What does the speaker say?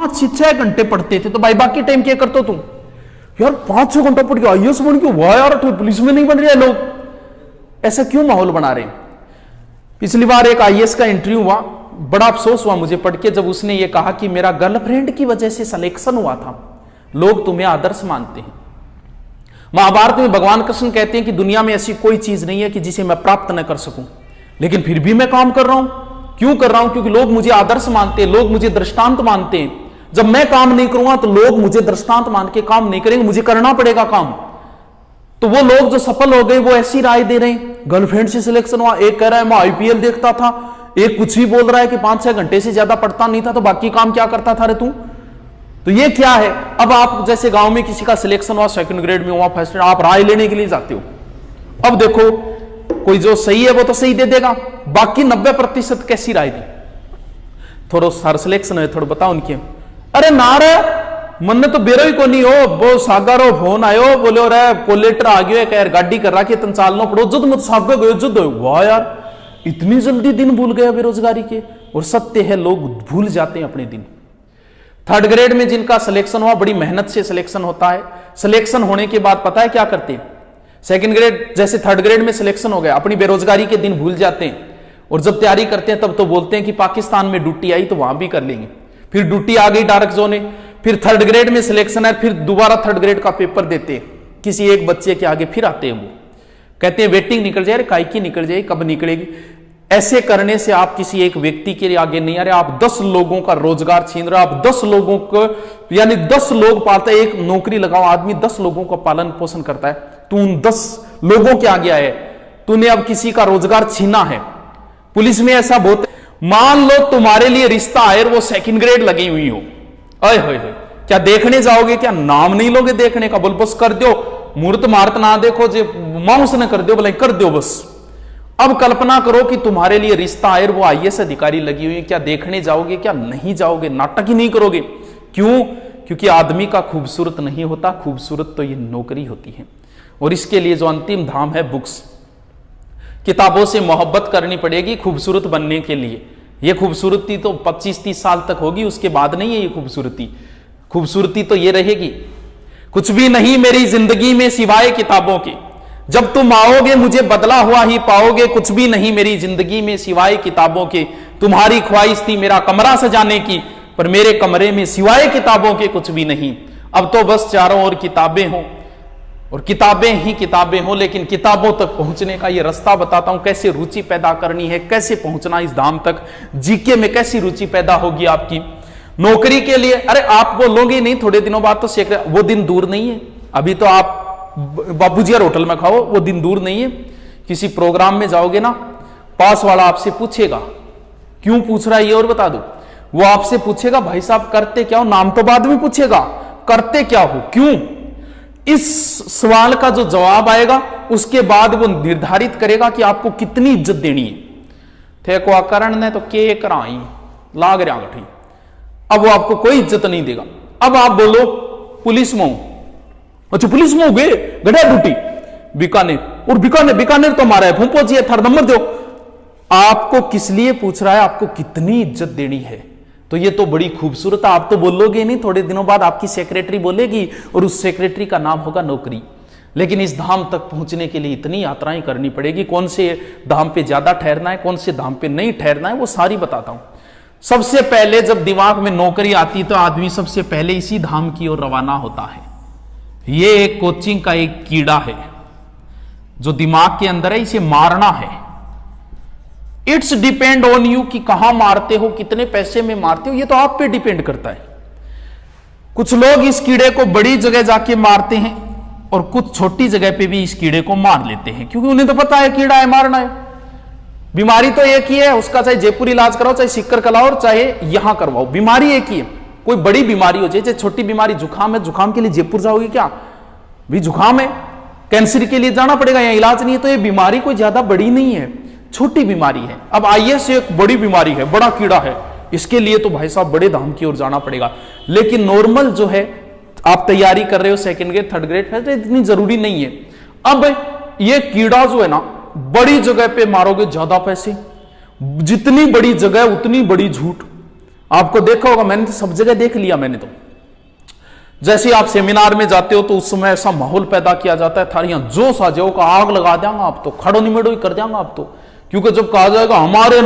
5-6 घंटे पढ़ते थे, तो भाई बाकी टाइम क्या करते हो तुम? यार 5-6 घंटा पढ़ के आईएएस बन के, वाह यार तो पुलिस में नहीं बन रहे लोग, ऐसा क्यों माहौल बना रहे हैं? पिछली बार एक आईएएस का इंटरव्यू हुआ, बड़ा अफसोस हुआ मुझे पढ़ के, जब उसने ये कहा कि मेरा गर्लफ्रेंड की वजह से सिलेक्शन हुआ था, लोग तुम्हें आदर्श मानते हैं। महाभारत में भगवान कृष्ण कहते हैं कि दुनिया में ऐसी कोई चीज नहीं है कि जिसे मैं प्राप्त न कर सकूं, लेकिन फिर भी मैं काम कर रहा हूं। क्यों कर रहा हूं? क्योंकि लोग मुझे आदर्श मानते हैं, लोग मुझे दृष्टांत मानते हैं। जब मैं काम नहीं करूंगा तो लोग मुझे दृष्टांत मान के काम नहीं करेंगे, मुझे करना पड़ेगा काम। तो वो लोग जो सफल हो गए वो ऐसी राय दे रहे हैं, गर्लफ्रेंड से सिलेक्शन हुआ, एक कह रहा है मैं आईपीएल देखता था, एक कुछ भी बोल रहा है कि 5-6 घंटे से ज्यादा पढ़ता नहीं था, तो बाकी काम क्या करता था रे तू? तो ये क्या है? अब आप जैसे गांव में किसी का सिलेक्शन हुआ, सेकंड ग्रेड में हुआ, फर्स्ट ग्रेड, आप राय लेने के लिए जाते हो। अब देखो कोई जो सही है वो तो सही दे देगा, बाकी 90% कैसी राय दी? थोड़ा सर सिलेक्शन है, थोड़ा बताओ उनके। अरे ना रे, मन ने तो बेरो ही को नहीं हो, वो सागारो फोन आयो, बोले रे कोलेटर आ गयो है, गाड़ी कर रहा कि तन चालना पड़ो, जुद मत सागे गयो जुद। वाह यार, इतनी जल्दी दिन भूल गए बेरोजगारी के। और सत्य है, लोग भूल जाते हैं अपने दिन। थर्ड ग्रेड में जिनका सिलेक्शन हुआ, बड़ी मेहनत से सिलेक्शन होता है, सिलेक्शन होने के बाद पता है क्या करते हैं? सेकंड ग्रेड जैसे थर्ड ग्रेड में सिलेक्शन हो गया, अपनी बेरोजगारी के दिन भूल जाते हैं, और जब तैयारी करते हैं तब तो बोलते हैं कि पाकिस्तान में ड्यूटी आई तो वहां भी कर लेंगे। फिर ड्यूटी आ गई डार्क जोन में, फिर थर्ड ग्रेड में सिलेक्शन है, फिर दोबारा थर्ड ग्रेड का पेपर देते हैं किसी एक बच्चे के आगे, फिर आते हैं वो कहते हैं वेटिंग निकल जाए, काई की निकल जाए, कब निकलेगी। ऐसे करने से आप किसी एक व्यक्ति के आगे नहीं आ रहे, आप 10 लोगों का रोजगार छीन रहे हो, आप 10 लोगों को, यानी 10 लोग पालते हैं। एक नौकरी लगाओ, आदमी 10 लोगों का पालन पोषण करता है, तू उन 10 लोगों के आगे आए, तूने अब किसी का रोजगार छीना है। पुलिस में ऐसा बहुत, मान लो तुम्हारे लिए रिश्ता आए, वो सेकंड ग्रेड लगी हुई हो, अय होय क्या देखने जाओगे? क्या नाम नहीं लोगे देखने का? बोल बस कर दो, मुहूर्त मार्त ना देखो, जे मांस न कर दो, बोले कर दो बस। अब कल्पना करो कि तुम्हारे लिए रिश्ता आए, वो आईएएस अधिकारी लगी हुई है, क्या देखने जाओगे? क्या नहीं जाओगे? नाटक ही नहीं करोगे? क्यों? क्योंकि आदमी का खूबसूरत नहीं होता, खूबसूरत तो ये नौकरी होती है। और इसके लिए जो अंतिम धाम है बुक्स, किताबों से मोहब्बत करनी पड़ेगी खूबसूरत बनने के लिए। ये खूबसूरती तो 25-30 साल तक होगी, उसके बाद नहीं है ये खूबसूरती। खूबसूरती तो ये रहेगी, कुछ भी नहीं मेरी जिंदगी में सिवाय किताबों के, जब तुम आओगे मुझे बदला हुआ ही पाओगे, कुछ भी नहीं मेरी जिंदगी में सिवाय किताबों के। तुम्हारी ख्वाहिश थी मेरा कमरा सजाने की, पर मेरे कमरे में सिवाय किताबों के कुछ भी नहीं। अब तो बस चारों ओर किताबें हों, और किताबें ही किताबें हों, लेकिन किताबों तक पहुंचने का ये रास्ता बताता हूं, कैसे रुचि पैदा करनी है, कैसे पहुंचना इस धाम तक। जीके में कैसी रुचि पैदा होगी आपकी नौकरी के लिए? अरे आप बोलोगे नहीं, थोड़े दिनों बाद तो सेक्रेटरी, वो दिन दूर नहीं है। अभी तो आप बाबूजी यार होटल में खाओ, वो दिन दूर नहीं है। किसी प्रोग्राम में जाओगे ना, पास वाला आपसे पूछेगा, क्यों पूछ रहा है ये और बता दो। वो आपसे पूछेगा भाई साहब करते क्या हो, नाम तो बाद में पूछेगा, करते क्या हो, क्यों। इस सवाल का जो जवाब आएगा उसके बाद वो निर्धारित करेगा कि आपको कितनी इज्जत देनी है। थे को आकरण ने तो के कराई लाग रहा गठी, अब वो आपको कोई इज्जत नहीं देगा। अब आप बोलो पुलिस में हूं, अच्छा पुलिस में हो गए, गढ़ा ड्यूटी बीकानेर, और बीकानेर तो हमारा है, फूंपो जी थर्ड नंबर दो। आपको किस लिए पूछ रहा है, आपको कितनी इज्जत देनी है। तो ये तो बड़ी खूबसूरत है। आप तो बोलोगे नहीं, थोड़े दिनों बाद आपकी सेक्रेटरी बोलेगी, और उस सेक्रेटरी का नाम होगा नौकरी। लेकिन इस धाम तक पहुंचने के लिए इतनी यात्राएं करनी पड़ेगी। कौन से धाम पे ज्यादा ठहरना है, कौन से धाम पे नहीं ठहरना है, वो सारी बताता हूं। सबसे पहले जब दिमाग में नौकरी आती तो आदमी सबसे पहले इसी धाम की ओर रवाना होता है। ये एक कोचिंग का एक कीड़ा है जो दिमाग के अंदर है, इसे मारना है। इट्स डिपेंड ऑन यू कि कहां मारते हो, कितने पैसे में मारते हो, ये तो आप पे डिपेंड करता है। कुछ लोग इस कीड़े को बड़ी जगह जाके मारते हैं, और कुछ छोटी जगह पे भी इस कीड़े को मार लेते हैं, क्योंकि उन्हें तो पता है कीड़ा है, मारना है। बीमारी तो एक ही है, उसका चाहे जयपुर इलाज कराओ, चाहे सिक्कर कराओ, चाहे यहां करवाओ, बीमारी एक ही है। कोई बड़ी बीमारी हो जाए, छोटी बीमारी जुकाम है, जुकाम के लिए जयपुर जाओगे क्या? भी जुकाम है, कैंसर के लिए जाना पड़ेगा, यहाँ इलाज नहीं है। तो ये बीमारी कोई ज्यादा बड़ी नहीं है, छोटी बीमारी है। अब आईएएस एक बड़ी बीमारी है, बड़ा कीड़ा है, इसके लिए तो भाई साहब बड़े धाम की ओर जाना पड़ेगा। लेकिन नॉर्मल जो है, आप तैयारी कर रहे हो सेकंड ग्रेड, थर्ड ग्रेड, फिर इतनी जरूरी नहीं है। अब ये कीड़ा जो है ना, बड़ी जगह पे मारोगे ज्यादा पैसे, जितनी बड़ी जगह उतनी बड़ी झूठ। आपको देखा होगा, मैंने तो सब जगह देख लिया। मैंने तो जैसे आप सेमिनार में जाते हो तो उस समय ऐसा माहौल पैदा किया जाता है, थारियां जोश आ जाओ का आग लगा देंगे आप तो, खड़ो निमेड़ो ही कर देंगे आप तो। क्योंकि जब कहा जाएगा हमारे